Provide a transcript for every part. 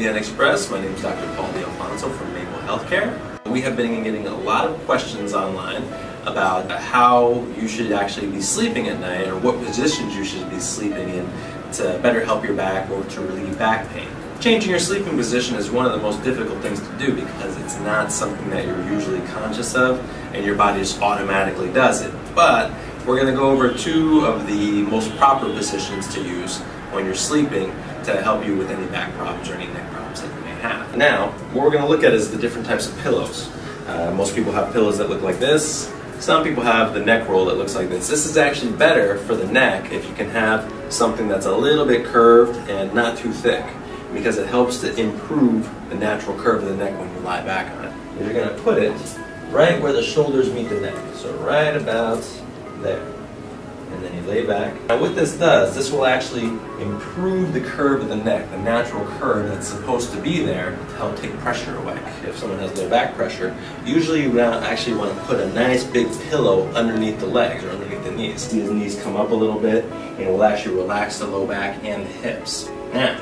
VN Express. My name is Dr. Paul D'Alfonso from Maple Healthcare. We have been getting a lot of questions online about how you should actually be sleeping at night, or what positions you should be sleeping in to better help your back or to relieve back pain. Changing your sleeping position is one of the most difficult things to do because it's not something that you're usually conscious of and your body just automatically does it. But we're going to go over two of the most proper positions to use when you're sleeping to help you with any back problems or any neck problems that you may have. Now, what we're going to look at is the different types of pillows. Most people have pillows that look like this. Some people have the neck roll that looks like this. This is actually better for the neck if you can have something that's a little bit curved and not too thick, because it helps to improve the natural curve of the neck when you lie back on it. You're going to put it right where the shoulders meet the neck, so right about there. And then you lay back. Now what this does, this will actually improve the curve of the neck, the natural curve that's supposed to be there to help take pressure away. If someone has low back pressure, usually you actually want to put a nice big pillow underneath the legs or underneath the knees. See his knees come up a little bit, and it will actually relax the low back and the hips. Now,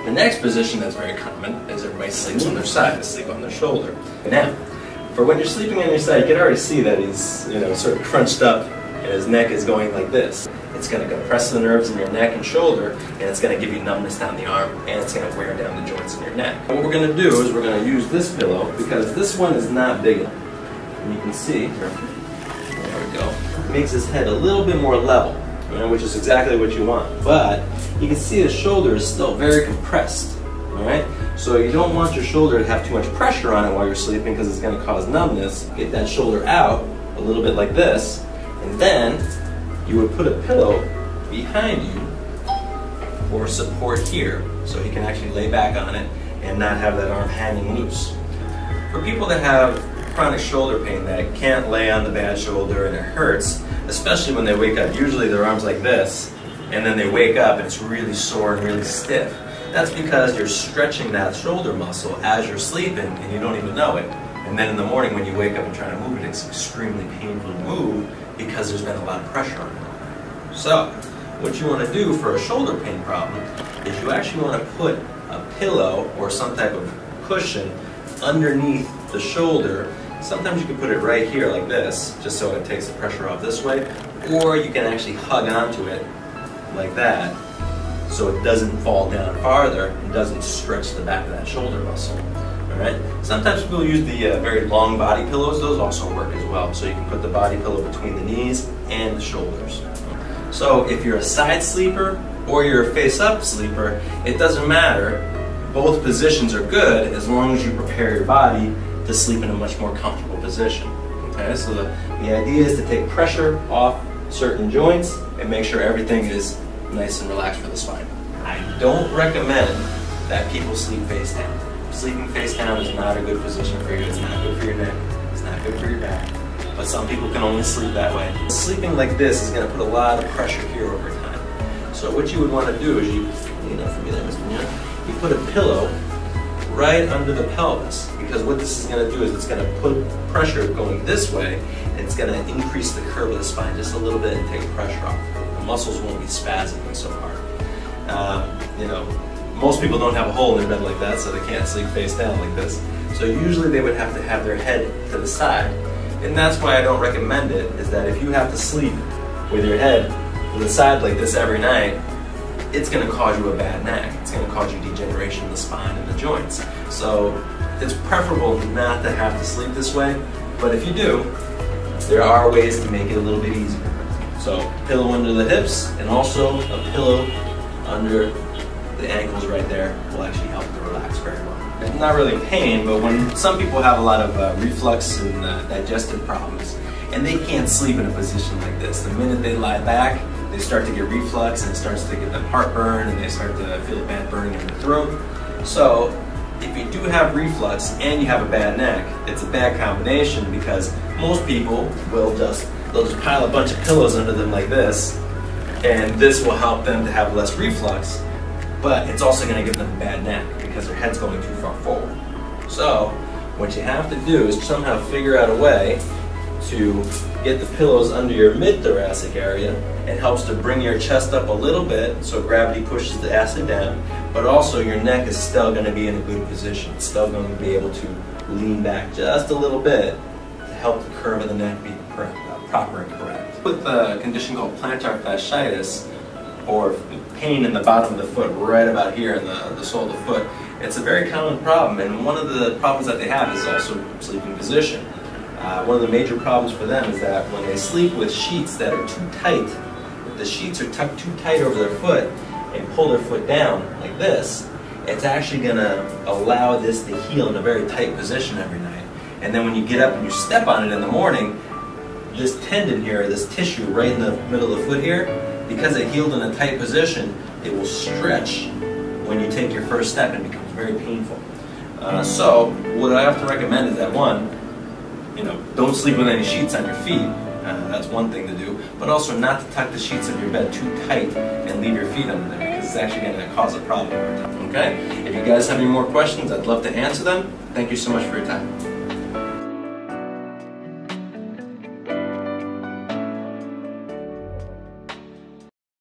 the next position that's very common is everybody sleeps on their side, they sleep on their shoulder. Now, for when you're sleeping on your side, you can already see that he's, sort of crunched up and his neck is going like this. It's going to compress the nerves in your neck and shoulder, and it's going to give you numbness down the arm, and it's going to wear down the joints in your neck. What we're going to do is we're going to use this pillow because this one is not big enough. And you can see, there we go, it makes his head a little bit more level, which is exactly what you want. But you can see the shoulder is still very compressed. Alright? So you don't want your shoulder to have too much pressure on it while you're sleeping because it's going to cause numbness. Get that shoulder out a little bit like this, and then you would put a pillow behind you for support here so he can actually lay back on it and not have that arm hanging loose. For people that have chronic shoulder pain that can't lay on the bad shoulder and it hurts, especially when they wake up, usually their arm's like this, and then they wake up and it's really sore and really stiff. That's because you're stretching that shoulder muscle as you're sleeping and you don't even know it. And then in the morning when you wake up and try to move it, it's extremely painful to move because there's been a lot of pressure on it. So, what you want to do for a shoulder pain problem is you actually want to put a pillow or some type of cushion underneath the shoulder. Sometimes you can put it right here like this, just so it takes the pressure off this way, or you can actually hug onto it like that, so it doesn't fall down farther and doesn't stretch the back of that shoulder muscle. Alright? Sometimes people use the very long body pillows. Those also work as well. So you can put the body pillow between the knees and the shoulders. So if you're a side sleeper or you're a face-up sleeper, it doesn't matter. Both positions are good as long as you prepare your body to sleep in a much more comfortable position. Okay? So the idea is to take pressure off certain joints and make sure everything is nice and relaxed for the spine. I don't recommend that people sleep face down. Sleeping face down is not a good position for you. It's not good for your neck. It's not good for your back. But some people can only sleep that way. Sleeping like this is going to put a lot of pressure here over time. So what you would want to do is you put a pillow right under the pelvis, because what this is going to do is it's going to put pressure going this way, and it's going to increase the curve of the spine just a little bit and take the pressure off. The muscles won't be spasming so hard. Most people don't have a hole in their bed like that, so they can't sleep face down like this. So usually they would have to have their head to the side. And that's why I don't recommend it, is that if you have to sleep with your head to the side like this every night, it's going to cause you a bad neck. It's going to cause you degeneration of the spine and the joints. So it's preferable not to have to sleep this way, but if you do, there are ways to make it a little bit easier. So pillow under the hips, and also a pillow under the ankles right there will actually help to relax very well. It's not really pain, but when some people have a lot of reflux and digestive problems, and they can't sleep in a position like this, the minute they lie back, they start to get reflux, and it starts to give them heartburn, and they start to feel a bad burning in their throat. So if you do have reflux and you have a bad neck, it's a bad combination, because most people will just pile a bunch of pillows under them like this, and this will help them to have less reflux, but it's also going to give them a bad neck because their head's going too far forward. So what you have to do is somehow figure out a way to get the pillows under your mid-thoracic area and helps to bring your chest up a little bit so gravity pushes the acid down, but also your neck is still going to be in a good position. It's still going to be able to lean back just a little bit to help the curve of the neck be proper and correct. With a condition called plantar fasciitis, or pain in the bottom of the foot, right about here in the sole of the foot, it's a very common problem, and one of the problems that they have is also sleeping position. One of the major problems for them is that when they sleep with sheets that are too tight, if the sheets are tucked too tight over their foot and pull their foot down like this, it's actually going to allow this to heal in a very tight position every night. And then when you get up and you step on it in the morning, this tendon here, this tissue right in the middle of the foot here, because it healed in a tight position, it will stretch when you take your first step and it becomes very painful. So what I have to recommend is that, one, don't sleep with any sheets on your feet. That's one thing to do. But also not to tuck the sheets of your bed too tight and leave your feet under there, because it's actually going to cause a problem over time. Okay? If you guys have any more questions, I'd love to answer them. Thank you so much for your time.